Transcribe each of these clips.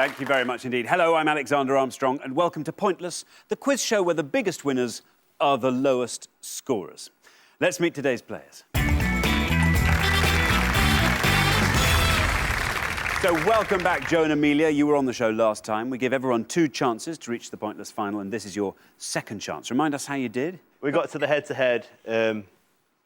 Thank you very much indeed. Hello, I'm Alexander Armstrong, and welcome to Pointless, the quiz show where the biggest winners are the lowest scorers. Let's meet today's players. So welcome back, Joe and Amelia. You were on the show last time. We give everyone 2 chances to reach the Pointless final, and this is your second chance. Remind us how you did. We got to the head-to-head, and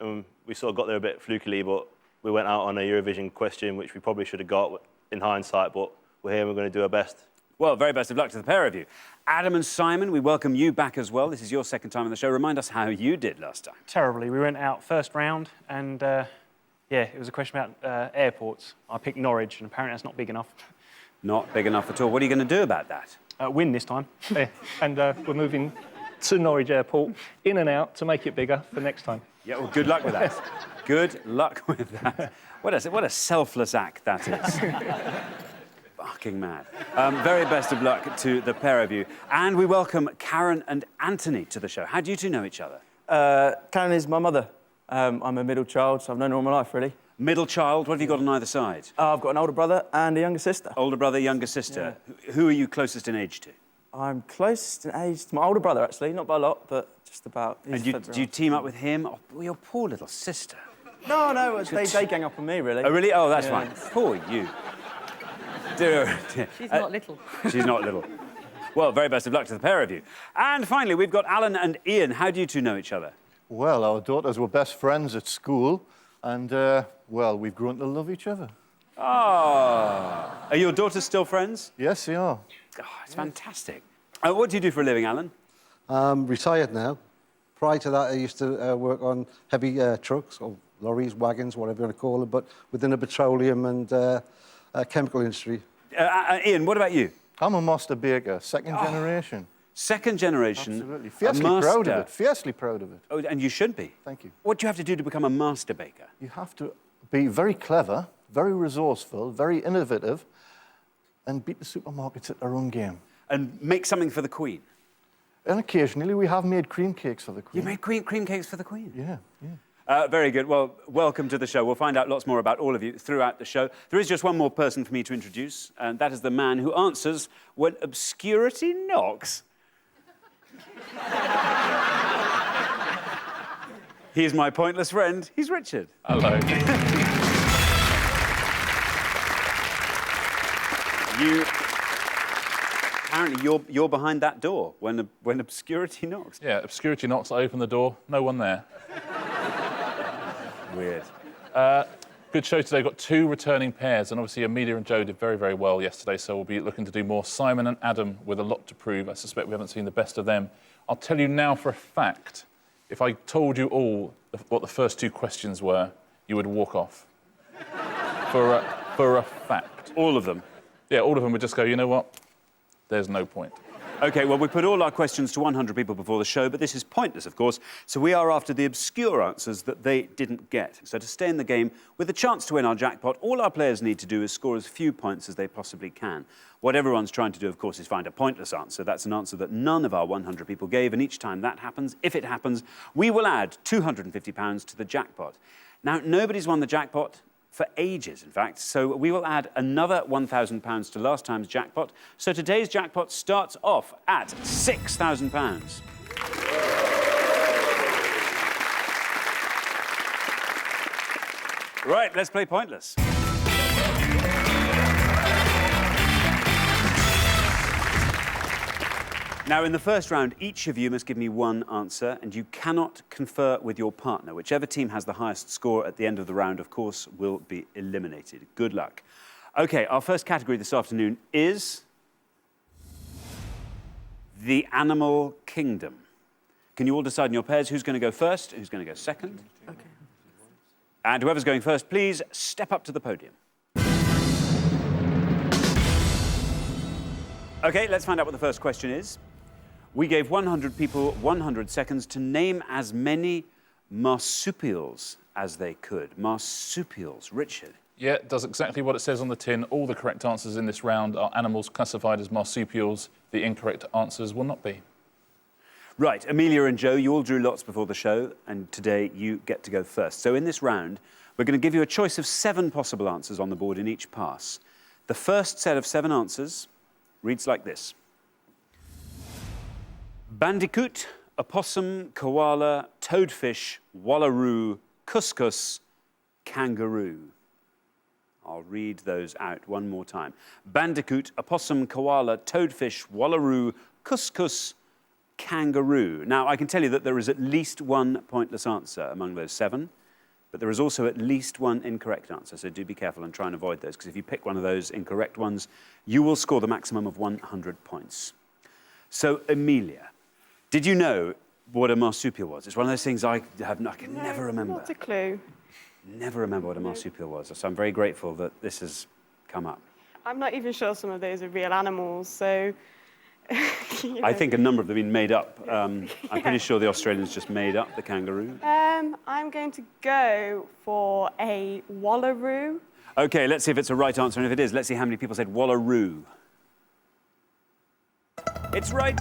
we sort of got there a bit flukily, but we went out on a Eurovision question, which we probably should have got in hindsight, but we're here and we're going to do our best. Well, very best of luck to the pair of you. Adam and Simon, we welcome you back as well. This is your second time on the show. Remind us how you did last time. Terribly. We went out first round and, yeah, it was a question about airports. I picked Norwich, and apparently that's not big enough. Not big enough at all. What are you going to do about that? Win this time. Yeah. And we're moving to Norwich Airport, in and out, to make it bigger for next time. Yeah, well, good luck with that. Good luck with that. What a selfless act that is. Fucking mad. Very best of luck to the pair of you. And we welcome Karen and Anthony to the show. How do you two know each other? Karen is my mother. I'm a middle child, so I've known her all my life, really. Middle child, what have you got on either side? I've got an older brother and a younger sister. Older brother, younger sister. Yeah. Who are you closest in age to? I'm closest in age to my older brother, actually. Not by a lot, but just about. And do you team up with him? Oh, your poor little sister. No, they gang up on me, really. Oh, really? Oh, that's fine. Poor you. Dear. She's not little. She's not little. Well, very best of luck to the pair of you. And finally, we've got Alan and Ian. How do you two know each other? Well, our daughters were best friends at school, and, well, we've grown to love each other. Oh. Are your daughters still friends? Yes, they are. Oh, it's fantastic. What do you do for a living, Alan? I'm retired now. Prior to that, I used to work on heavy trucks, or lorries, wagons, whatever you want to call them, but within the petroleum and chemical industry. Ian, what about you? I'm a master baker, second generation. Second generation. Absolutely. Fiercely proud of it. Fiercely proud of it. Oh, and you should be. Thank you. What do you have to do to become a master baker? You have to be very clever, very resourceful, very innovative, and beat the supermarkets at their own game. And make something for the Queen? And occasionally we have made cream cakes for the Queen. You made cream cakes for the Queen? Yeah. Very good. Well, welcome to the show. We'll find out lots more about all of you throughout the show. There is just one more person for me to introduce, and that is the man who answers when obscurity knocks. He's my pointless friend. He's Richard. Hello. Apparently, you're behind that door when obscurity knocks. Yeah, obscurity knocks. I open the door. No one there. Weird. Good show today. Got 2 returning pairs, and obviously Amelia and Joe did very, very well yesterday, so we'll be looking to do more. Simon and Adam with a lot to prove. I suspect we haven't seen the best of them. I'll tell you now for a fact, if I told you all what the first 2 questions were, you would walk off. for a fact. All of them? Yeah, all of them would just go, you know what? There's no point. OK, well, we put all our questions to 100 people before the show, but this is pointless, of course, so we are after the obscure answers that they didn't get. So to stay in the game with a chance to win our jackpot, all our players need to do is score as few points as they possibly can. What everyone's trying to do, of course, is find a pointless answer. That's an answer that none of our 100 people gave, and each time that happens, if it happens, we will add £250 to the jackpot. Now, nobody's won the jackpot for ages, in fact, so we will add another £1,000 to last time's jackpot. So today's jackpot starts off at £6,000. Right, let's play Pointless. Now, in the first round, each of you must give me one answer, and you cannot confer with your partner. Whichever team has the highest score at the end of the round, of course, will be eliminated. Good luck. OK, our first category this afternoon is the animal kingdom. Can you all decide in your pairs who's going to go first, who's going to go second? OK. And whoever's going first, please step up to the podium. OK, let's find out what the first question is. We gave 100 people 100 seconds to name as many marsupials as they could. Marsupials. Richard? Yeah, it does exactly what it says on the tin. All the correct answers in this round are animals classified as marsupials. The incorrect answers will not be. Right, Amelia and Joe, you all drew lots before the show, and today you get to go first. So in this round, we're going to give you a choice of 7 possible answers on the board in each pass. The first set of 7 answers reads like this. Bandicoot, opossum, koala, toadfish, wallaroo, couscous, kangaroo. I'll read those out one more time. Bandicoot, opossum, koala, toadfish, wallaroo, couscous, kangaroo. Now, I can tell you that there is at least one pointless answer among those 7, but there is also at least one incorrect answer, so do be careful and try and avoid those, because if you pick one of those incorrect ones, you will score the maximum of 100 points. So, Amelia, did you know what a marsupial was? It's one of those things I can never remember. Not a clue. Never remember what a marsupial was, so I'm very grateful that this has come up. I'm not even sure some of those are real animals, so... you know. I think a number of them have been made up. I'm pretty sure the Australians just made up the kangaroo. I'm going to go for a wallaroo. OK, let's see if it's a right answer, and if it is, let's see how many people said wallaroo. It's right.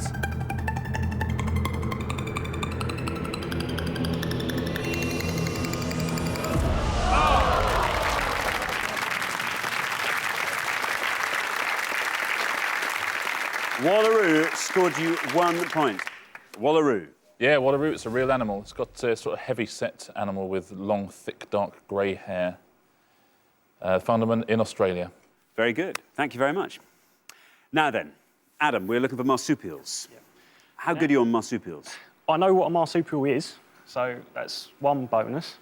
Wallaroo scored you 1 point. Wallaroo. Yeah, wallaroo, it's a real animal. It's got a sort of heavy-set animal with long, thick, dark grey hair. Found them in Australia. Very good. Thank you very much. Now then, Adam, we're looking for marsupials. Yeah. How good are you on marsupials? I know what a marsupial is, so that's one bonus.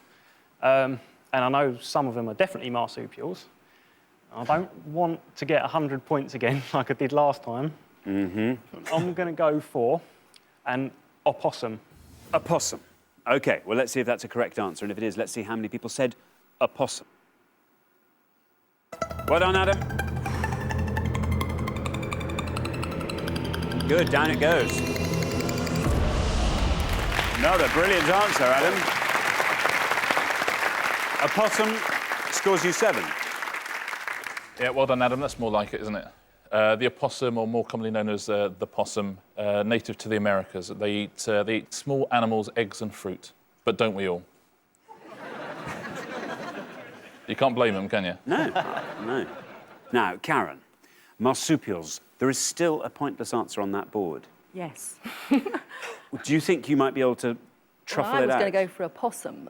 And I know some of them are definitely marsupials. I don't want to get 100 points again like I did last time. I'm going to go for an opossum. Opossum. OK, well, let's see if that's a correct answer. And if it is, let's see how many people said opossum. Well done, Adam. Good, down it goes. Another brilliant answer, Adam. Opossum scores you 7. Yeah, well done, Adam. That's more like it, isn't it? The opossum, or more commonly known as the possum, native to the Americas. They eat small animals, eggs and fruit. But don't we all? You can't blame them, can you? No, no. Now, Karen, marsupials, there is still a pointless answer on that board. Yes. Do you think you might be able to truffle it out? I was going to go for a possum.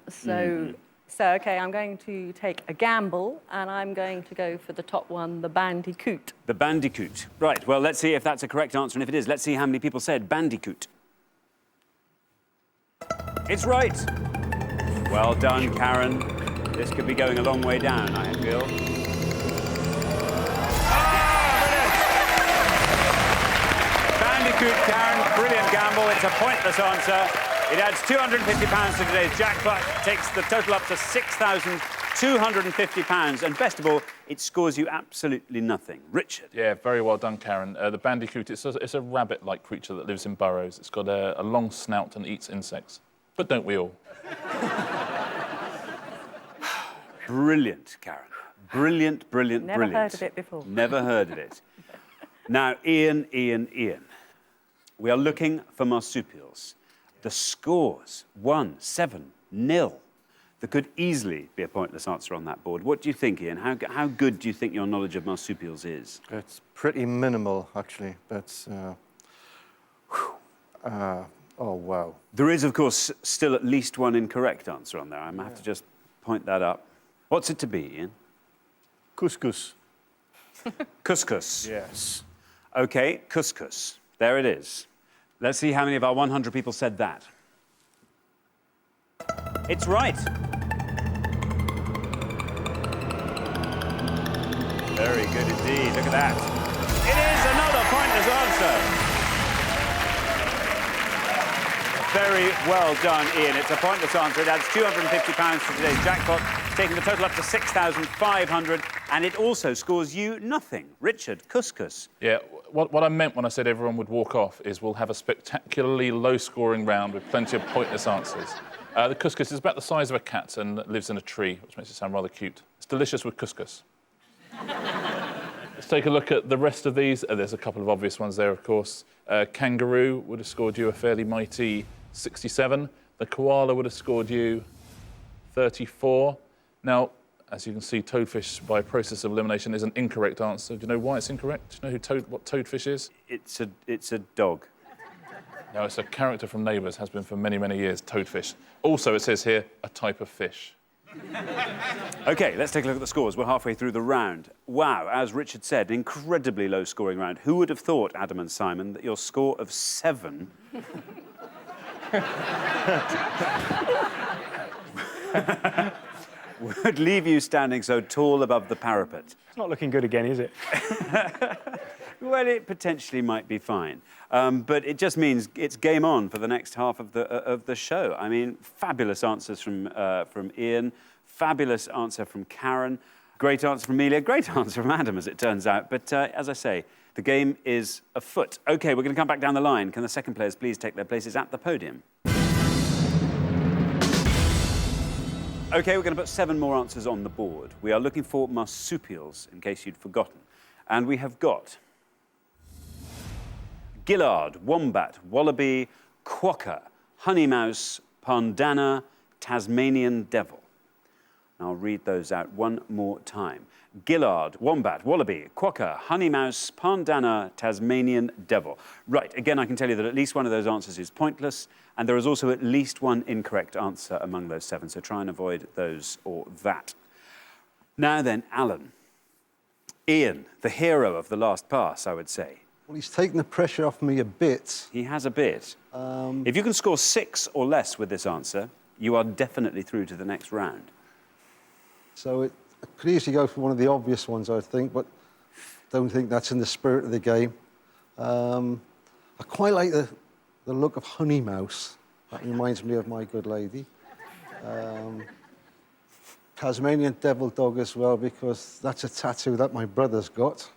So, OK, I'm going to take a gamble, and I'm going to go for the top one, the bandicoot. The bandicoot. Right, well, let's see if that's a correct answer, and if it is, let's see how many people said bandicoot. It's right. Well done, Karen. This could be going a long way down, I feel. Bandicoot, Karen, brilliant gamble. It's a pointless answer. It adds £250 to today's jackpot, takes the total up to £6,250, and best of all, it scores you absolutely nothing. Richard. Yeah, very well done, Karen. The bandicoot, it's a rabbit-like creature that lives in burrows. It's got a long snout and eats insects. But don't we all? Brilliant, Karen. Brilliant, brilliant, Never brilliant. heard of it before. Never heard of it. Now, Ian. We are looking for marsupials. The scores, 1-7-0. There could easily be a pointless answer on that board. What do you think, Ian? How good do you think your knowledge of marsupials is? It's pretty minimal, actually. That's... oh, wow. There is, of course, still at least one incorrect answer on there. I might have to just point that up. What's it to be, Ian? Couscous. Couscous. Yes. OK, couscous. There it is. Let's see how many of our 100 people said that. It's right. Very good indeed. Look at that. It is another pointless answer. Very well done, Ian. It's a pointless answer. It adds £250 to today's jackpot, taking the total up to 6,500, and it also scores you nothing. Richard, couscous. Yeah, what I meant when I said everyone would walk off is we'll have a spectacularly low-scoring round with plenty of pointless answers. The couscous is about the size of a cat and lives in a tree, which makes it sound rather cute. It's delicious with couscous. Let's take a look at the rest of these. There's a couple of obvious ones there, of course. Kangaroo would have scored you a fairly mighty 67. The koala would have scored you 34. Now, As you can see, toadfish, by process of elimination, is an incorrect answer. Do you know why it's incorrect? Do you know what toadfish is? It's a dog. No, it's a character from Neighbours, has been for many, many years, toadfish. Also, it says here, a type of fish. OK, let's take a look at the scores. We're halfway through the round. Wow, as Richard said, an incredibly low-scoring round. Who would have thought, Adam and Simon, that your score of 7... would leave you standing so tall above the parapet? It's not looking good again, is it? Well, it potentially might be fine. But it just means it's game on for the next half of the show. I mean, fabulous answers from Ian, fabulous answer from Karen, great answer from Amelia, great answer from Adam, as it turns out. But as I say, the game is afoot. OK, we're going to come back down the line. Can the second players please take their places at the podium? OK, we're going to put 7 more answers on the board. We are looking for marsupials, in case you'd forgotten. And we have got Gillard, wombat, wallaby, quokka, honey mouse, pandana, Tasmanian devil. And I'll read those out one more time. Gillard, wombat, wallaby, quokka, honey mouse, pandana, Tasmanian devil. Right, again, I can tell you that at least one of those answers is pointless, and there is also at least one incorrect answer among those 7, so try and avoid those or that. Now then, Alan. Ian, the hero of the last pass, I would say. Well, he's taken the pressure off me a bit. He has a bit. If you can score 6 or less with this answer, you are definitely through to the next round. So it could easily go for one of the obvious ones, I think, but don't think that's in the spirit of the game. I quite like the look of honey mouse. That reminds me of my good lady. Tasmanian devil dog as well, because that's a tattoo that my brother's got.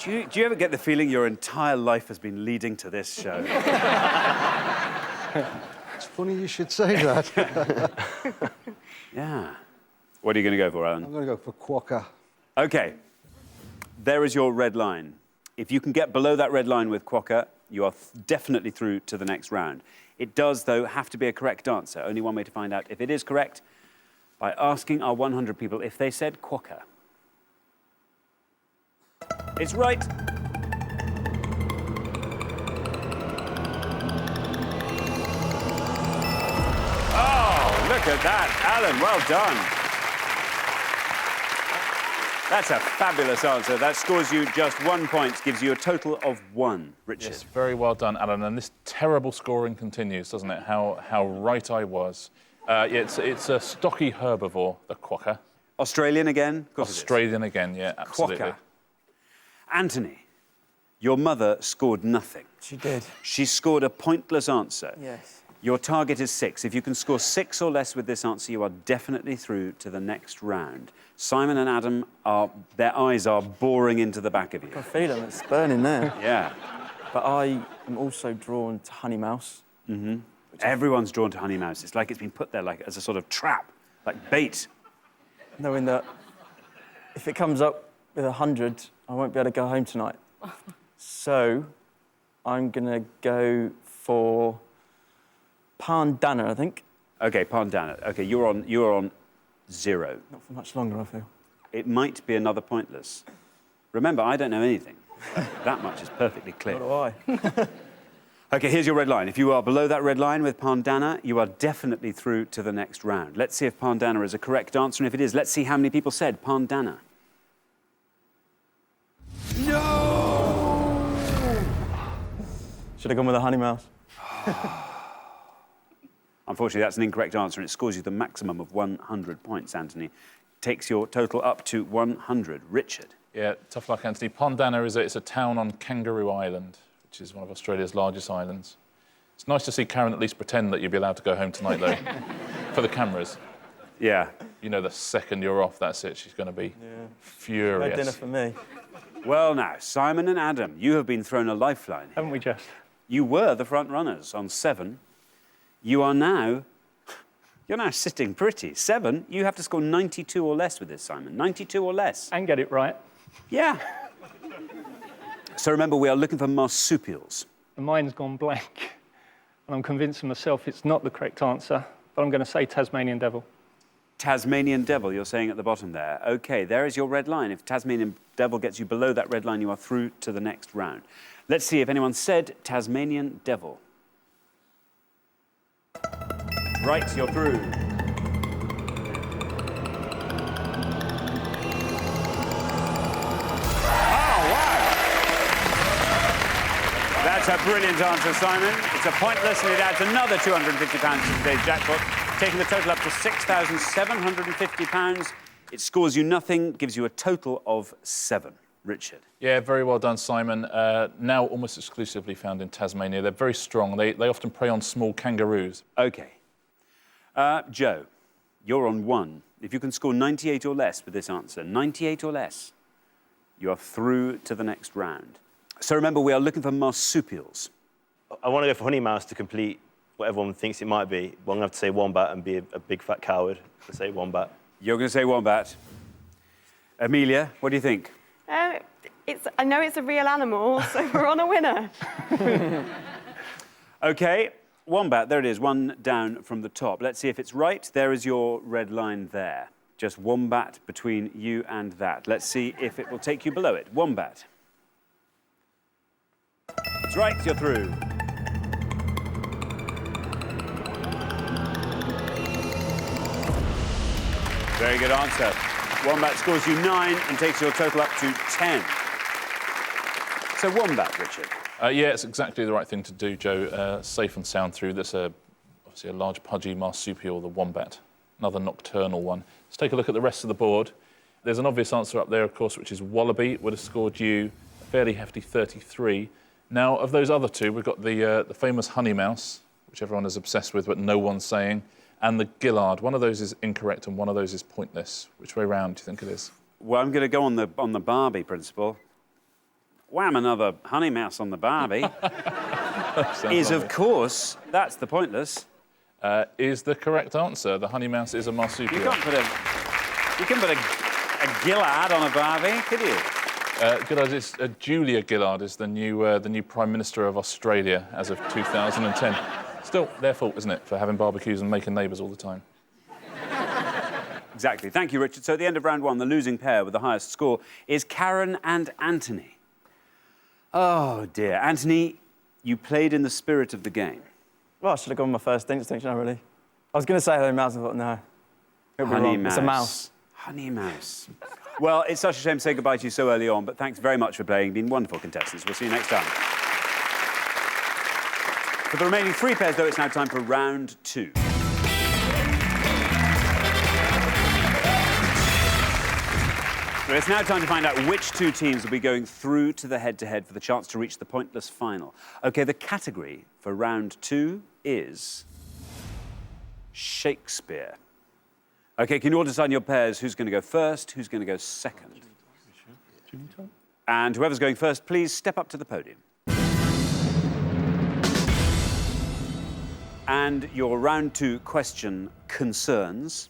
Do you ever get the feeling your entire life has been leading to this show? It's funny you should say that. Yeah. What are you going to go for, Alan? I'm going to go for quokka. OK. There is your red line. If you can get below that red line with quokka, you are definitely through to the next round. It does, though, have to be a correct answer. Only one way to find out if it is correct, by asking our 100 people if they said quokka. It's right. Oh, look at that. Alan, well done. That's a fabulous answer. That scores you just 1 point, gives you a total of 1. Richard. Yes, very well done, Alan. And this terrible scoring continues, doesn't it? How right I was. It's a stocky herbivore, the quokka. Australian again? Australian again, yeah, absolutely. Quokka. Anthony, your mother scored nothing. She did. She scored a pointless answer. Yes. Your target is 6. If you can score 6 or less with this answer, you are definitely through to the next round. Simon and Adam, their eyes are boring into the back of you. I can feel them, it's burning there. Yeah. But I am also drawn to honey mouse. Mm-hmm. Everyone's drawn to honey mouse. It's like it's been put there like as a sort of trap, like bait. Knowing that if it comes up with 100, I won't be able to go home tonight. So I'm going to go for pandana, I think. OK, pandana. OK, you're on 0. Not for much longer, I feel. It might be another pointless. Remember, I don't know anything. That much is perfectly clear. Nor do I. OK, here's your red line. If you are below that red line with pandana, you are definitely through to the next round. Let's see if pandana is a correct answer, and if it is, let's see how many people said pandana. No! Should have gone with a honey mouse. Unfortunately, that's an incorrect answer, and it scores you the maximum of 100 points, Anthony. Takes your total up to 100. Richard. Yeah, tough luck, Anthony. Pandana is a town on Kangaroo Island, which is one of Australia's largest islands. It's nice to see Karen at least pretend that you'll be allowed to go home tonight, though, for the cameras. Yeah. You know, the second you're off, that's it. She's going to be furious. No dinner for me. Well, now, Simon and Adam, you have been thrown a lifeline. Haven't we just? You were the front runners on 7. You're now sitting pretty. 7, you have to score 92 or less with this, Simon. 92 or less. And get it right. Yeah. So remember, we are looking for marsupials. The mind's gone blank. And I'm convincing myself it's not the correct answer, but I'm going to say Tasmanian devil. Tasmanian Devil, you're saying at the bottom there. OK, there is your red line. If Tasmanian Devil gets you below that red line, you are through to the next round. Let's see if anyone said Tasmanian Devil. Right, you're through. That's a brilliant answer, Simon. It's a pointless, and it adds another £250 to today's jackpot, taking the total up to £6,750. It scores you nothing, gives you a total of 7. Richard. Yeah, very well done, Simon. Now almost exclusively found in Tasmania. They're very strong. They often prey on small kangaroos. OK. Joe, you're on 1. If you can score 98 or less with this answer, 98 or less, you are through to the next round. So remember, we are looking for marsupials. I want to go for honey mouse to complete what everyone thinks it might be, but I'm going to have to say wombat and be a big fat coward to say wombat. You're going to say wombat. Amelia, what do you think? I know it's a real animal, so we're on a winner. OK, wombat, there it is, 1 down from the top. Let's see if it's right. There is your red line there. Just wombat between you and that. Let's see if it will take you below it. Wombat. That's right, you're through. Very good answer. Wombat scores you 9 and takes your total up to 10. So wombat, Richard. Yeah, it's exactly the right thing to do, Joe. Safe and sound through. That's obviously a large pudgy marsupial, the wombat. Another nocturnal one. Let's take a look at the rest of the board. There's an obvious answer up there, of course, which is wallaby. Would have scored you a fairly hefty 33. Now, of those other two, we've got the famous honey mouse, which everyone is obsessed with, but no one's saying, and the gillard. One of those is incorrect and one of those is pointless. Which way round do you think it is? Well, I'm going to go on the Barbie principle. Wham, another honey mouse on the Barbie. Is, of course, that's the pointless. Is the correct answer. The honey mouse is a marsupial. You can't put a Gillard on a Barbie, could you? Gillard is Julia Gillard is the new Prime Minister of Australia as of 2010. Still their fault, isn't it, for having barbecues and making neighbours all the time? Exactly. Thank you, Richard. So at the end of round 1, the losing pair with the highest score is Karen and Anthony. Oh, dear. Anthony, you played in the spirit of the game. Well, I should have gone my first instinct, you know, really. I was going to say honey mouse, I thought, no. Honey mouse. It's a mouse. Honey mouse. Well, it's such a shame to say goodbye to you so early on, but thanks very much for playing. You've been wonderful contestants. We'll see you next time. For the remaining 3 pairs, though, it's now time for round 2. So it's now time to find out which 2 teams will be going through to the head-to-head for the chance to reach the pointless final. OK, the category for round 2 is Shakespeare. OK, can you all decide in your pairs who's going to go first, who's going to go second? And whoever's going first, please step up to the podium. And your round 2 question concerns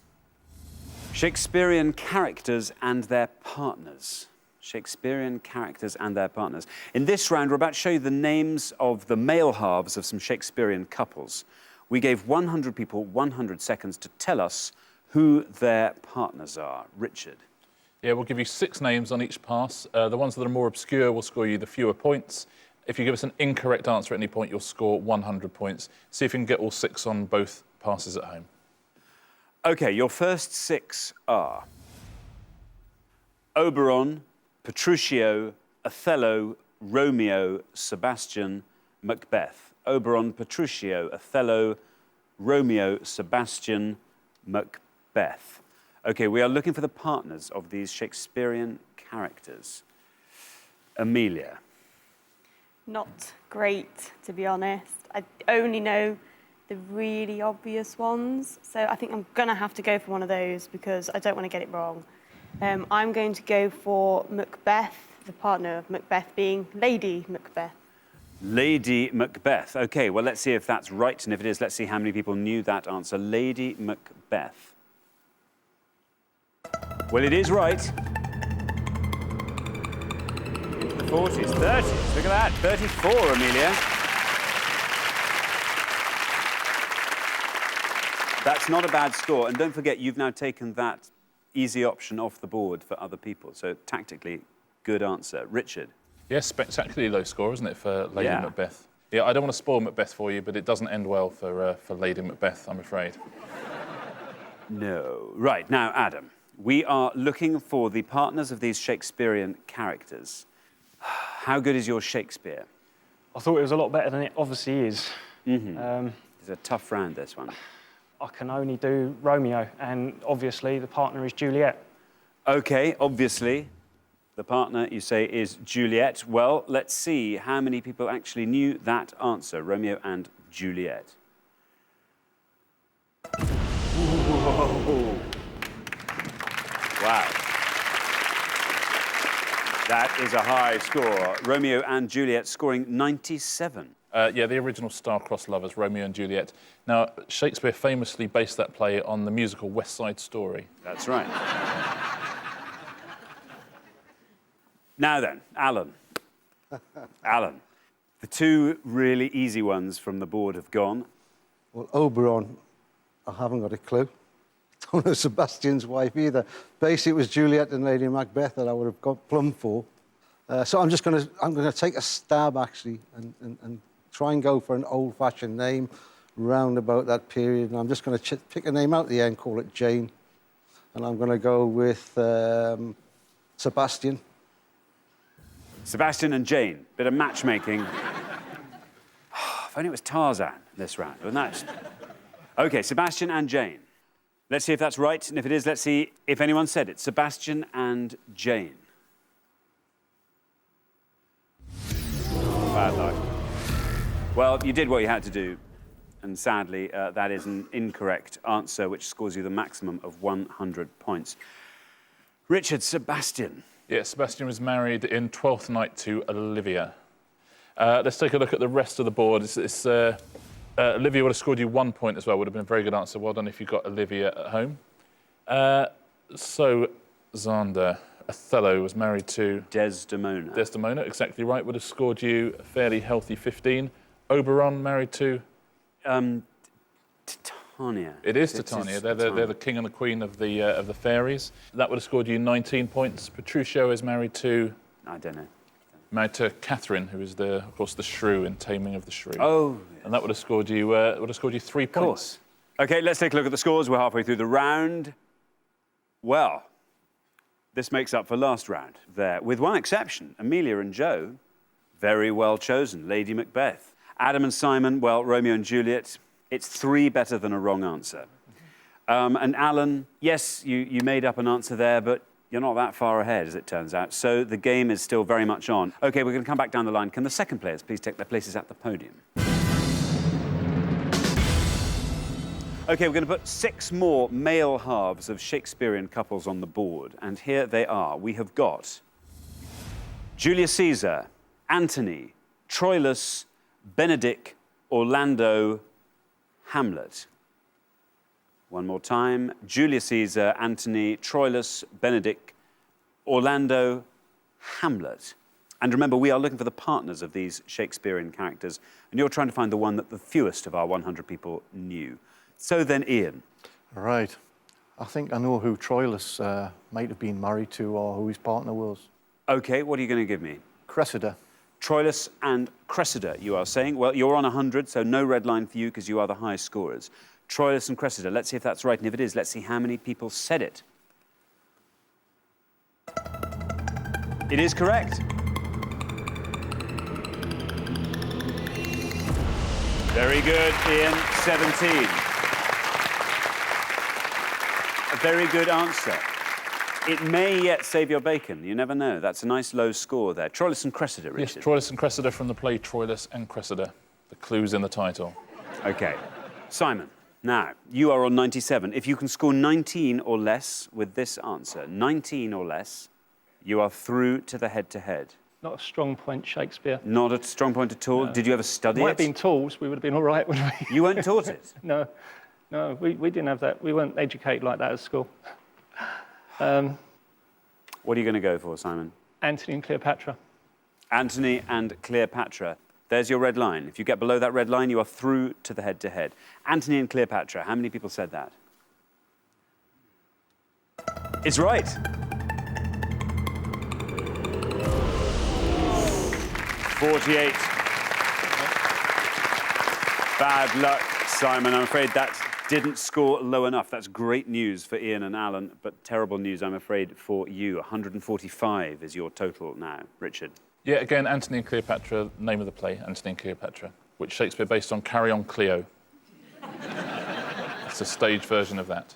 Shakespearean characters and their partners. Shakespearean characters and their partners. In this round, we're about to show you the names of the male halves of some Shakespearean couples. We gave 100 people 100 seconds to tell us who their partners are. Richard. Yeah, we'll give you 6 names on each pass. The ones that are more obscure will score you the fewer points. If you give us an incorrect answer at any point, you'll score 100 points. See if you can get all 6 on both passes at home. OK, your first 6 are Oberon, Petruchio, Othello, Romeo, Sebastian, Macbeth. Oberon, Petruchio, Othello, Romeo, Sebastian, Macbeth. OK, we are looking for the partners of these Shakespearean characters. Amelia. Not great, to be honest. I only know the really obvious ones, so I think I'm going to have to go for one of those because I don't want to get it wrong. I'm going to go for Macbeth, the partner of Macbeth being Lady Macbeth. Lady Macbeth. OK, well, let's see if that's right, and if it is, let's see how many people knew that answer. Lady Macbeth. Well, it is right. Into the 40s, 30s. Look at that, 34, Amelia. That's not a bad score. And don't forget, you've now taken that easy option off the board for other people. So tactically, good answer. Richard? Yes, spectacularly low score, isn't it, for Lady Macbeth? Yeah, I don't want to spoil Macbeth for you, but it doesn't end well for Lady Macbeth, I'm afraid. No. Right, now, Adam, we are looking for the partners of these Shakespearean characters. How good is your Shakespeare? I thought it was a lot better than it obviously is. It's a tough round, this one. I can only do Romeo, and obviously the partner is Juliet. OK, obviously, the partner, you say, is Juliet. Well, let's see how many people actually knew that answer, Romeo and Juliet. Whoa. Wow. That is a high score. Romeo and Juliet scoring 97. Yeah, the original star-crossed lovers, Romeo and Juliet. Now, Shakespeare famously based that play on the musical West Side Story. That's right. Now then, Alan. Alan, the two really easy ones from the board have gone. Well, Oberon, I haven't got a clue. Don't know Sebastian's wife either. Basically, it was Juliet and Lady Macbeth that I would have got plumb for. So I'm gonna take a stab actually and try and go for an old-fashioned name round about that period. And I'm just gonna pick a name out at the end, call it Jane, and I'm gonna go with Sebastian. Sebastian and Jane, bit of matchmaking. If only it was Tarzan this round, wouldn't that? OK, Sebastian and Jane. Let's see if that's right, and if it is, let's see if anyone said it. Sebastian and Jane. Bad luck. Well, you did what you had to do, and sadly, that is an incorrect answer, which scores you the maximum of 100 points. Richard, Sebastian. Yeah, Sebastian was married in Twelfth Night to Olivia. Let's take a look at the rest of the board. Olivia would have scored you 1 point as well. Would have been a very good answer. Well done if you got Olivia at home. So, Xander, Othello was married to... Desdemona. Desdemona, exactly right. Would have scored you a fairly healthy 15. Oberon married to... Titania. It is Titania. They're the king and the queen of the fairies. That would have scored you 19 points. Petruchio is married to... I don't know. Married to Catherine, who is of course the shrew in Taming of the Shrew. Oh, yes. And that would have scored you 3 points. Of course. OK, let's take a look at the scores. We're halfway through the round. Well, this makes up for last round there, with one exception. Amelia and Joe, very well chosen. Lady Macbeth. Adam and Simon, well, Romeo and Juliet. It's 3 better than a wrong answer. And Alan, yes, you made up an answer there, but you're not that far ahead, as it turns out. So the game is still very much on. OK, we're going to come back down the line. Can the second players please take their places at the podium? OK, we're going to put 6 more male halves of Shakespearean couples on the board. And here they are. We have got Julius Caesar, Antony, Troilus, Benedick, Orlando, Hamlet. One more time. Julius Caesar, Antony, Troilus, Benedick, Orlando, Hamlet. And remember, we are looking for the partners of these Shakespearean characters, and you're trying to find the one that the fewest of our 100 people knew. So then, Ian. All right. I think I know who Troilus might have been married to or who his partner was. OK, what are you going to give me? Cressida. Troilus and Cressida, you are saying. Well, you're on 100, so no red line for you because you are the high scorers. Troilus and Cressida. Let's see if that's right, and if it is, let's see how many people said it. It is correct. Very good, Ian. 17. A very good answer. It may yet save your bacon. You never know. That's a nice low score there. Troilus and Cressida, Richard. Yes, Troilus and Cressida from the play Troilus and Cressida. The clue's in the title. OK. Simon. Now, you are on 97. If you can score 19 or less with this answer, 19 or less, you are through to the head-to-head. Not a strong point, Shakespeare. Not a strong point at all? No. Did you ever study it? Might have been tools. We would have been all right, wouldn't we? You weren't taught it? No, we didn't have that. We weren't educated like that at school. What are you going to go for, Simon? Antony and Cleopatra. Antony and Cleopatra. There's your red line. If you get below that red line, you are through to the head-to-head. Antony and Cleopatra, how many people said that? It's right. 48. Bad luck, Simon. I'm afraid that didn't score low enough. That's great news for Ian and Alan, but terrible news, I'm afraid, for you. 145 is your total now. Richard? Yeah, again, Antony and Cleopatra, name of the play, Antony and Cleopatra, which Shakespeare based on Carry On Cleo. It's a stage version of that.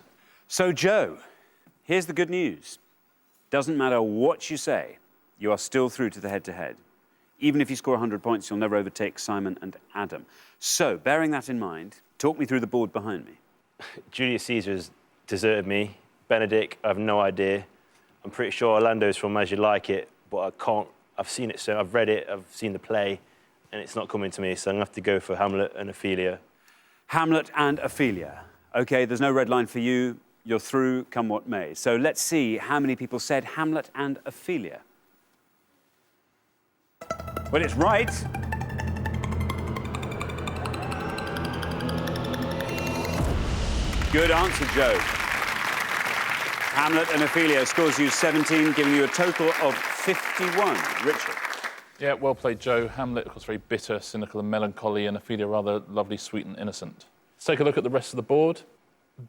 So, Joe, here's the good news. Doesn't matter what you say, you are still through to the head-to-head. Even if you score 100 points, you'll never overtake Simon and Adam. So, bearing that in mind, talk me through the board behind me. Julius Caesar's deserted me. Benedict, I have no idea. I'm pretty sure Orlando's from As You Like It, but I can't. I've seen it, so I've read it, I've seen the play, and it's not coming to me, so I'm going to have to go for Hamlet and Ophelia. Hamlet and Ophelia. OK, there's no red line for you. You're through, come what may. So let's see how many people said Hamlet and Ophelia. Well, it's right. Good answer, Joe. Hamlet and Ophelia scores you 17, giving you a total of 51. Richard? Yeah, well played, Joe. Hamlet, of course, very bitter, cynical and melancholy, and Ophelia rather lovely, sweet and innocent. Let's take a look at the rest of the board.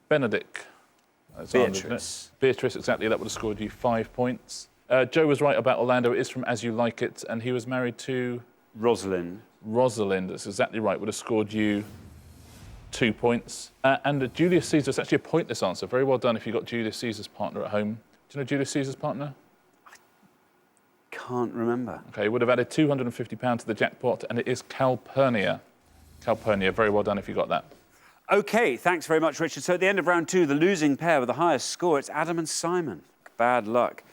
Benedict. Beatrice. Beatrice, exactly. That would have scored you 5 points. Joe was right about Orlando. It is from As You Like It, and he was married to... Rosalind. Rosalind, that's exactly right. Would have scored you 2 points. And Julius Caesar, it's actually a pointless answer. Very well done if you got Julius Caesar's partner at home. Do you know Julius Caesar's partner? Can't remember. OK, would have added £250 to the jackpot, and it is Calpurnia. Calpurnia, very well done if you got that. OK, thanks very much, Richard. So at the end of round 2, the losing pair with the highest score, it's Adam and Simon. Bad luck.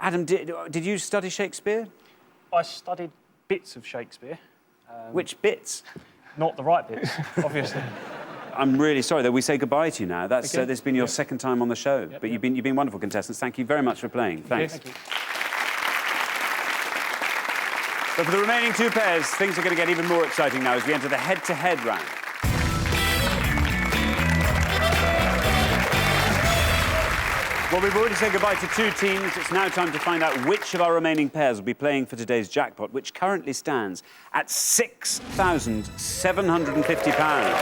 Adam, did you study Shakespeare? I studied bits of Shakespeare. Which bits? Not the right bits, obviously. I'm really sorry that we say goodbye to you now. That's Okay. this has been your second time on the show, but you've been wonderful contestants. Thank you very much for playing. Thanks. Thank you. But for the remaining 2 pairs, things are going to get even more exciting now as we enter the head-to-head round. Well, we've already said goodbye to 2 teams. It's now time to find out which of our remaining pairs will be playing for today's jackpot, which currently stands at £6,750.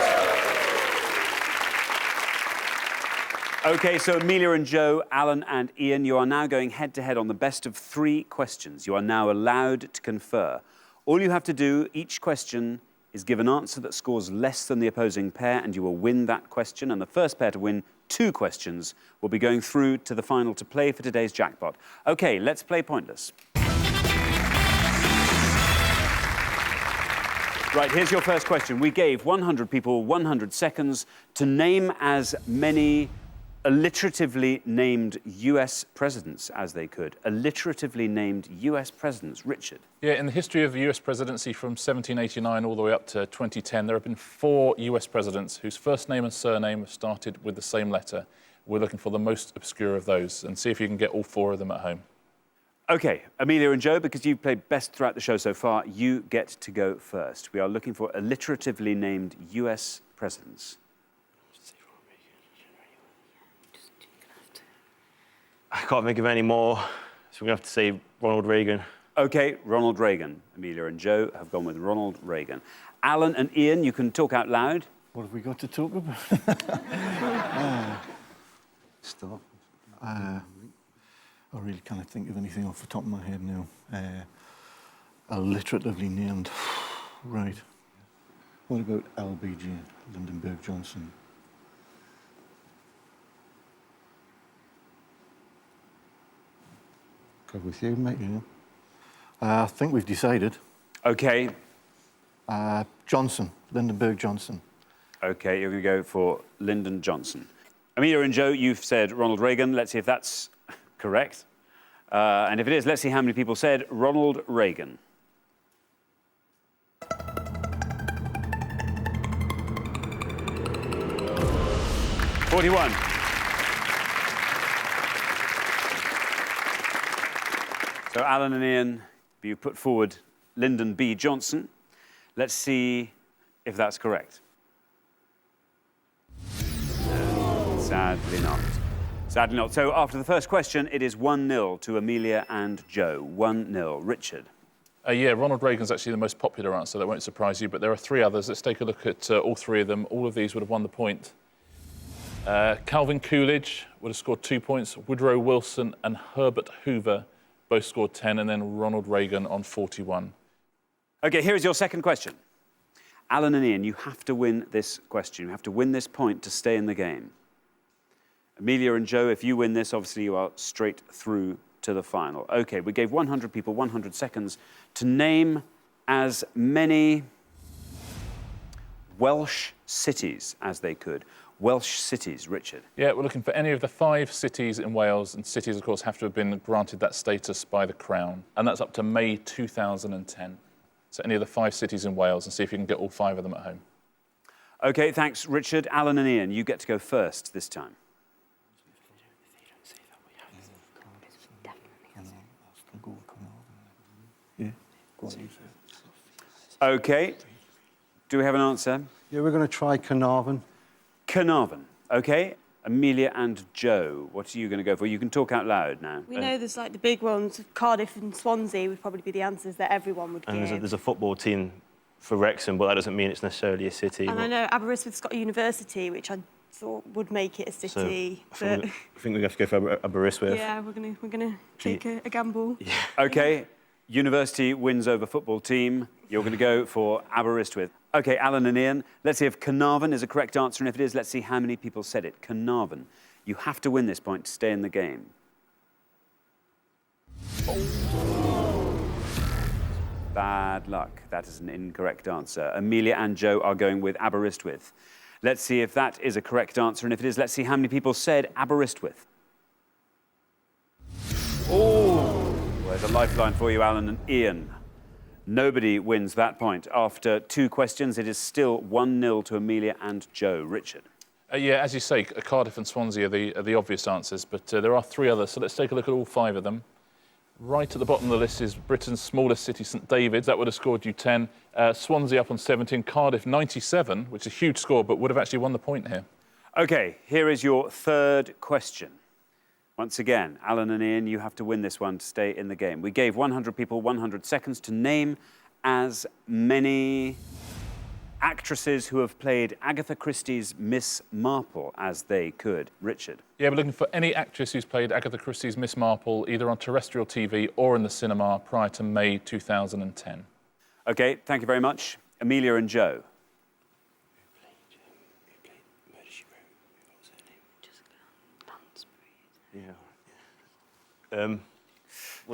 OK, so Amelia and Joe, Alan and Ian, you are now going head-to-head on the best of 3 questions. You are now allowed to confer. All you have to do, each question, is give an answer that scores less than the opposing pair, and you will win that question. And the first pair to win 2 questions will be going through to the final to play for today's jackpot. OK, let's play Pointless. Right, here's your first question. We gave 100 people 100 seconds to name as many alliteratively named US presidents as they could. Alliteratively named US presidents. Richard? Yeah, in the history of the US presidency from 1789 all the way up to 2010, there have been 4 US presidents whose first name and surname have started with the same letter. We're looking for the most obscure of those and see if you can get all 4 of them at home. OK, Amelia and Joe, because you've played best throughout the show so far, you get to go first. We are looking for alliteratively named US presidents. I can't think of any more, so we're going to have to say Ronald Reagan. OK, Ronald Reagan. Amelia and Joe have gone with Ronald Reagan. Alan and Ian, you can talk out loud. What have we got to talk about? Stop. I really can't think of anything off the top of my head now. Alliteratively named. Right. What about LBJ, Lindenberg Johnson? Go with you, mate. Yeah. I think we've decided. OK. Johnson, Lindenberg Johnson. OK, you're going to go for Lyndon Johnson. Amelia and Joe, you've said Ronald Reagan. Let's see if that's correct. And if it is, let's see how many people said Ronald Reagan. (41). So Alan and Ian, you put forward Lyndon B. Johnson. Let's see if that's correct. Sadly not. Sadly not. So after the first question, it is 1-0 to Amelia and Joe. 1-0. Richard. Yeah, Ronald Reagan's actually the most popular answer. That won't surprise you, but there are three others. Let's take a look at all three of them. All of these would have won the point. Calvin Coolidge would have scored 2 points. Woodrow Wilson and Herbert Hoover both scored 10, and then Ronald Reagan on 41. OK, here is your second question. Alan and Ian, you have to win this question. You have to win this point to stay in the game. Amelia and Joe, if you win this, obviously you are straight through to the final. OK, we gave 100 people 100 seconds to name as many Welsh cities as they could. Welsh cities, Richard. Yeah, we're looking for any of the 5 cities in Wales, and cities, of course, have to have been granted that status by the Crown, and that's up to May 2010. So any of the 5 cities in Wales, and see if you can get all 5 of them at home. OK, thanks, Richard. Alan and Ian, you get to go first this time. OK. Do we have an answer? Yeah, we're going to try Carnarvon. Carnarvon. OK. Amelia and Joe, what are you going to go for? You can talk out loud now. We know there's like the big ones. Cardiff and Swansea would probably be the answers that everyone would give. And there's a football team for Wrexham, but that doesn't mean it's necessarily a city. And I know Aberystwyth's got a university, which I thought would make it a city. So I think we have to go for Aberystwyth. Yeah, we're gonna take a gamble. Yeah. OK. University wins over football team. You're going to go for Aberystwyth. OK, Alan and Ian, let's see if Carnarvon is a correct answer, and if it is, let's see how many people said it. Carnarvon. You have to win this point to stay in the game. Bad luck. That is an incorrect answer. Amelia and Joe are going with Aberystwyth. Let's see if that is a correct answer, and if it is, let's see how many people said Aberystwyth. Oh, there's a lifeline for you, Alan and Ian. Nobody wins that point. After 2 questions, it is still 1-0 to Amelia and Joe. Richard. Yeah, as you say, Cardiff and Swansea are the obvious answers, but there are 3 others, so let's take a look at all 5 of them. Right at the bottom of the list is Britain's smallest city, St David's. That would have scored you 10. Swansea up on 17. Cardiff 97, which is a huge score, but would have actually won the point here. OK, here is your third question. Once again, Alan and Ian, you have to win this one to stay in the game. We gave 100 people 100 seconds to name as many actresses who have played Agatha Christie's Miss Marple as they could. Richard. Yeah, we're looking for any actress who's played Agatha Christie's Miss Marple, either on terrestrial TV or in the cinema, prior to May 2010. OK, thank you very much. Amelia and Joe.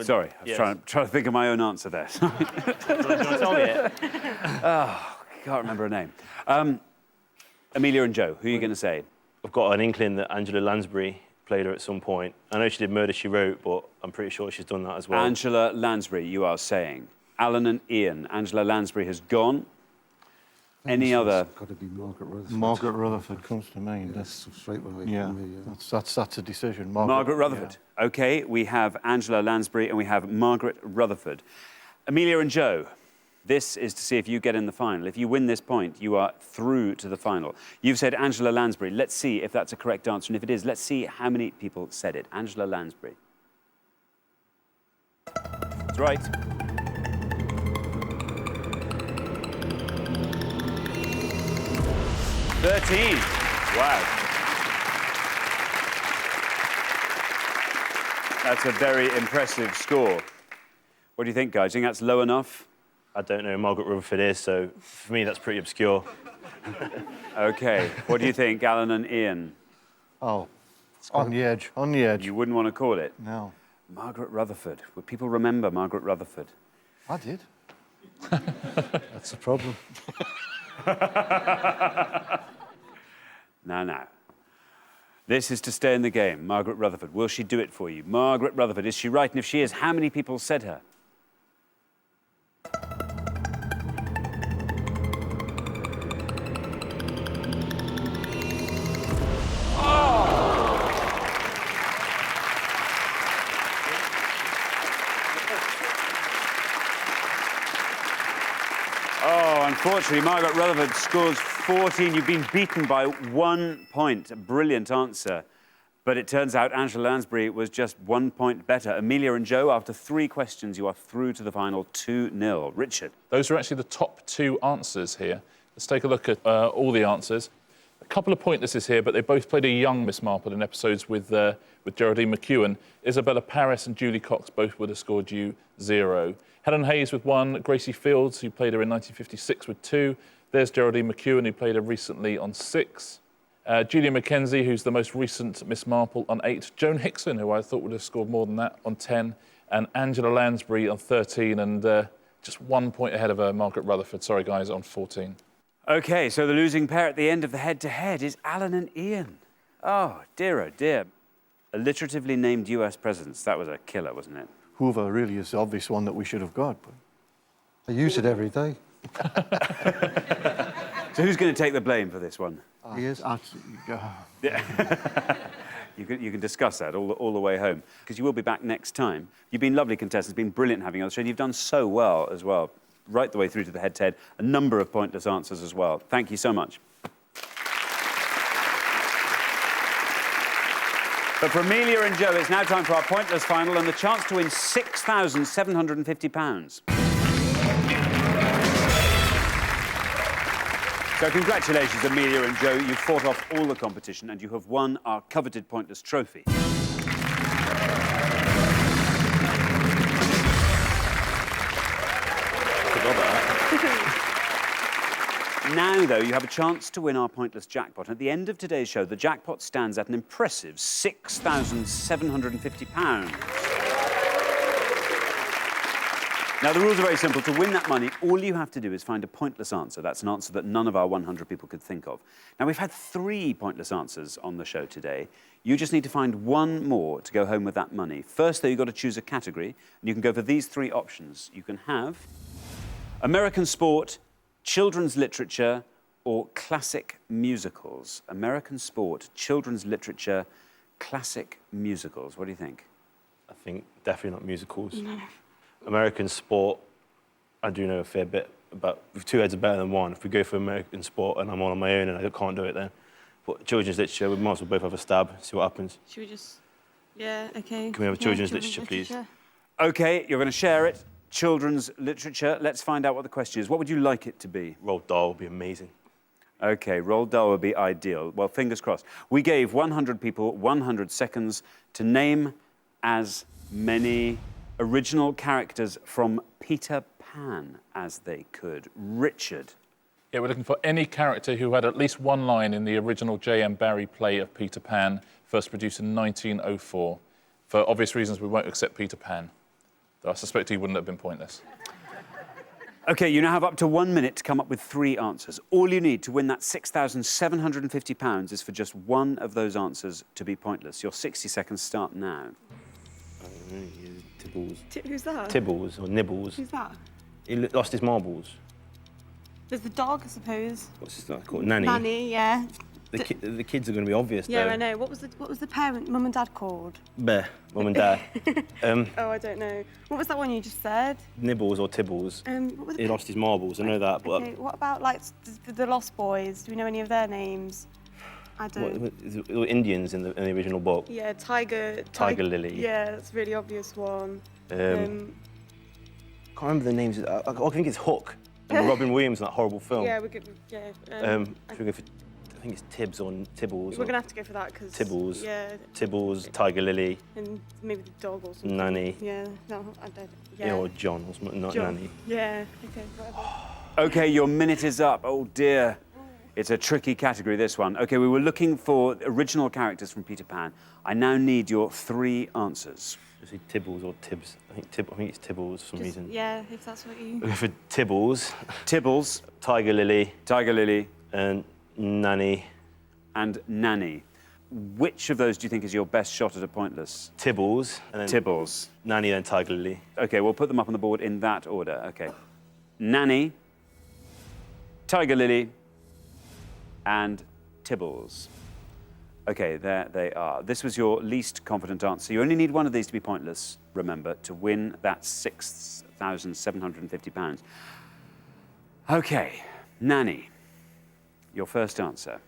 Sorry, I was trying to think of my own answer there. Do you want to tell me it? Oh, I can't remember her name. Amelia and Joe, who are you going to say? I've got an inkling that Angela Lansbury played her at some point. I know she did Murder, She Wrote, but I'm pretty sure she's done that as well. Angela Lansbury, you are saying. Alan and Ian, Angela Lansbury has gone. Any other? Got to be Margaret Rutherford. Margaret Rutherford comes to mind. That's straight away. Yeah, from me, that's a decision. Margaret Rutherford. Yeah. OK, we have Angela Lansbury and we have Margaret Rutherford. Amelia and Joe, this is to see if you get in the final. If you win this point, you are through to the final. You've said Angela Lansbury. Let's see if that's a correct answer. And if it is, let's see how many people said it. Angela Lansbury. That's right. Wow. That's a very impressive score. What do you think, guys? Do you think that's low enough? I don't know who Margaret Rutherford is, so for me that's pretty obscure. OK. What do you think, Alan and Ian? Oh, on the edge, on the edge. You wouldn't want to call it? No. Margaret Rutherford. Would people remember Margaret Rutherford? I did. That's the problem. Now. This is to stay in the game. Margaret Rutherford. Will she do it for you? Margaret Rutherford. Is she right? And if she is, how many people said her? Unfortunately, Margaret Rutherford scores 14. You've been beaten by 1 point. A brilliant answer. But it turns out Angela Lansbury was just 1 point better. Amelia and Joe, after 3 questions, you are through to the final 2-0. Richard. Those are actually the top 2 answers here. Let's take a look at all the answers. A couple of pointlesses here, but they both played a young Miss Marple in episodes with Geraldine McEwen. Isabella Paris and Julie Cox both would have scored you 0. Helen Hayes with 1. Gracie Fields, who played her in 1956, with 2. There's Geraldine McEwen, who played her recently, on 6. Julia Mackenzie, who's the most recent Miss Marple, on 8. Joan Hickson, who I thought would have scored more than that, on 10. And Angela Lansbury on 13, and just 1 point ahead of Margaret Rutherford. Sorry, guys, on 14. OK, so the losing pair at the end of the head-to-head is Alan and Ian. Oh, dear. Alliteratively named US presidents. That was a killer, wasn't it? Hoover really is the obvious one that we should have got. But... I use it every day. So who's going to take the blame for this one? He is. You can discuss that all the way home, because you will be back next time. You've been lovely contestants. It's been brilliant having you on the show. And you've done so well as well, right the way through to the head-to-head. A number of pointless answers as well. Thank you so much. But for Amelia and Joe, it's now time for our pointless final and the chance to win £6,750. So congratulations, Amelia and Joe. You've fought off all the competition and you have won our coveted pointless trophy. Now, though, you have a chance to win our pointless jackpot. At the end of today's show, the jackpot stands at an impressive £6,750. Now, the rules are very simple. To win that money, all you have to do is find a pointless answer. That's an answer that none of our 100 people could think of. Now, we've had 3 pointless answers on the show today. You just need to find 1 more to go home with that money. First, though, you've got to choose a category, and you can go for these 3 options. You can have American sport, children's literature, or classic musicals. American sport, children's literature, classic musicals. What do you think? I think definitely not musicals. No. American sport, I do know a fair bit about. If 2 heads are better than 1, if we go for American sport and I'm on my own and I can't do it then. But children's literature, we might as well both have a stab, see what happens. Should we just... Yeah, OK. Can we have children's literature, please? OK, you're going to share it. Children's literature. Let's find out what the question is. What would you like it to be? Roald Dahl would be amazing. OK, Roald Dahl would be ideal. Well, fingers crossed. We gave 100 people 100 seconds to name as many original characters from Peter Pan as they could. Richard. Yeah, we're looking for any character who had at least 1 line in the original J.M. Barrie play of Peter Pan, first produced in 1904. For obvious reasons, we won't accept Peter Pan. Though I suspect he wouldn't have been pointless. OK, you now have up to 1 minute to come up with 3 answers. All you need to win that £6,750 is for just 1 of those answers to be pointless. Your 60 seconds start now. Tibbles. Who's that? Tibbles or Nibbles. Who's that? He lost his marbles. There's the dog, I suppose. What's his name called? Nanny. Nanny, yeah. The kids are going to be obvious, Yeah, though. I know. What was the parent, mum and dad called? Bear, mum and dad. Oh, I don't know. What was that one you just said? Nibbles or Tibbles. What were He lost his marbles, I know that, but... Okay, what about, like, the Lost Boys? Do we know any of their names? I don't. There were Indians in the original book. Yeah, Tiger Lily. Yeah, that's a really obvious one. Can't remember the names. I think it's Hook. And Robin Williams in that horrible film. Yeah, we could. Yeah. Should we go for? I think it's Tibbs or Tibbles. We're gonna have to go for that because. Tibbles. Yeah. Tibbles, Tiger Lily. And maybe the dog or something. Nanny. Yeah. No, I don't. Yeah. Or John, or not John. Nanny. Yeah. Okay. Whatever. OK, your minute is up. Oh dear. It's a tricky category, this one. OK, we were looking for original characters from Peter Pan. I now need your 3 answers. Is it Tibbles or Tibbs? I think it's Tibbles for some reason. Yeah, if that's what you... We'll go for Tibbles. Tibbles. Tiger Lily. Tiger Lily. And Nanny. And Nanny. Which of those do you think is your best shot at a pointless? Tibbles. And then Tibbles. Nanny, then Tiger Lily. OK, we'll put them up on the board in that order. OK. Nanny, Tiger Lily, and Tibbles. OK, there they are. This was your least confident answer. You only need 1 of these to be pointless, remember, to win that £6,750. OK, Nanny, your first answer.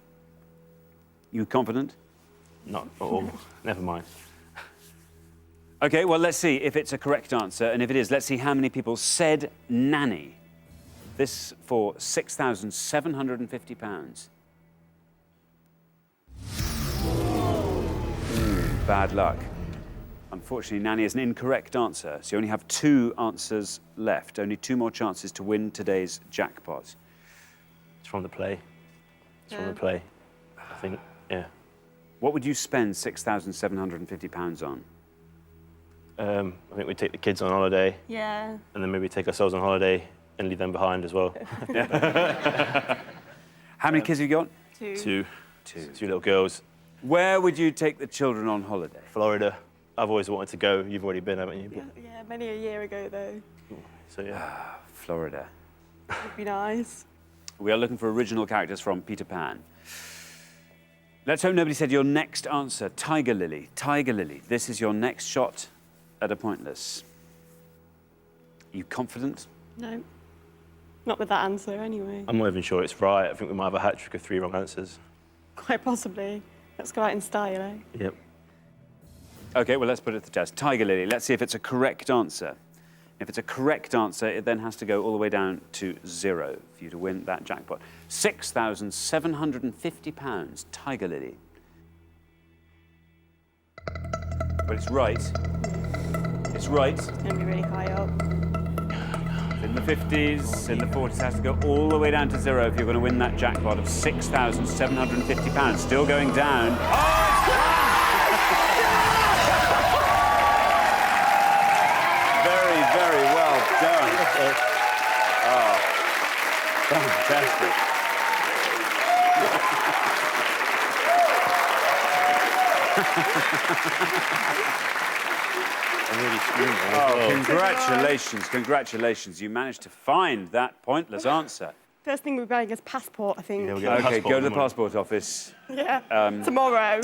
You confident? Not at all. Never mind. OK, well, let's see if it's a correct answer. And if it is, let's see how many people said nanny. This for £6,750. Bad luck. Unfortunately, nanny is an incorrect answer, so you only have 2 answers left. Only 2 more chances to win today's jackpot. It's from the play. It's from the play. I think, yeah. What would you spend £6,750 on? I think we'd take the kids on holiday. Yeah. And then maybe take ourselves on holiday and leave them behind as well. How many kids have you got? 2. Two little girls. Where would you take the children on holiday? Florida. I've always wanted to go. You've already been, haven't you? Yeah, many a year ago, though. So, yeah. Florida. Would be nice. We are looking for original characters from Peter Pan. Let's hope nobody said your next answer. Tiger Lily. Tiger Lily. This is your next shot at a pointless. Are you confident? No. Not with that answer, anyway. I'm not even sure it's right. I think we might have a hat trick of 3 wrong answers. Quite possibly. Let's go out in style, eh? Yep. OK, well, let's put it to the test. Tiger Lily. Let's see if it's a correct answer. If it's a correct answer, it then has to go all the way down to 0 for you to win that jackpot. £6,750, Tiger Lily. But it's right. It's right. It's going to be really high up. In the 50s, in the 40s, it has to go all the way down to 0 if you're going to win that jackpot of £6,750. Still going down. Oh, very, very well done. Oh, fantastic. I'm really screaming. Oh, congratulations, congratulations. You managed to find that pointless answer. First thing we're buying is passport, I think. Yeah, we'll get a OK, passport go to the tomorrow. passport office. Yeah. Tomorrow.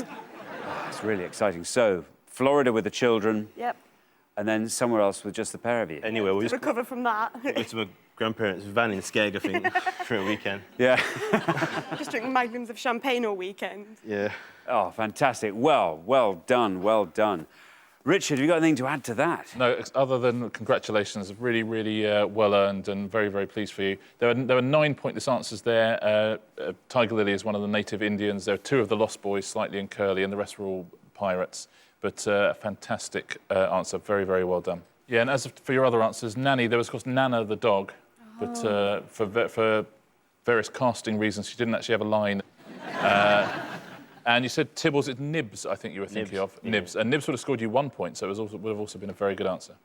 It's really exciting. So, Florida with the children, Yep. and then somewhere else with just the pair of you. Anyway, we'll just Recover from that. go to my grandparents' van in Skeg, I think, for a weekend. Yeah. Just drink magnums of champagne all weekend. Yeah. Oh, fantastic. Well done, well done. Richard, have you got anything to add to that? No, other than congratulations, really, really well earned and very, very pleased for you. There were 9 pointless answers there. Tiger Lily is one of the native Indians. There are 2 of the Lost Boys, Slightly and Curly, and the rest were all pirates. But a fantastic answer, very, very well done. Yeah, and as for your other answers, Nanny, there was, of course, Nana the dog, but for various casting reasons, she didn't actually have a line. And you said Tibbles, it's Nibs, I think you were thinking of. Yeah. Nibs. And Nibs would have scored you 1 point, so it would have also been a very good answer.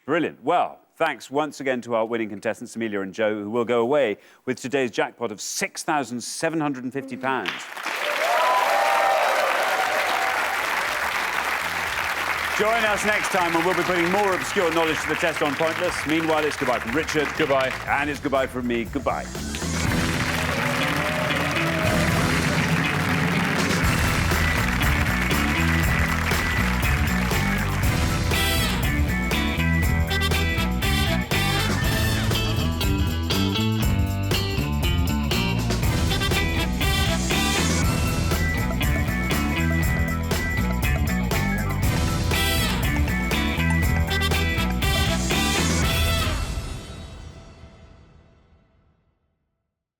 Brilliant. Well, thanks once again to our winning contestants, Amelia and Joe, who will go away with today's jackpot of £6,750. Join us next time when we'll be putting more obscure knowledge to the test on Pointless. Meanwhile, it's goodbye from Richard. Goodbye. And it's goodbye from me. Goodbye.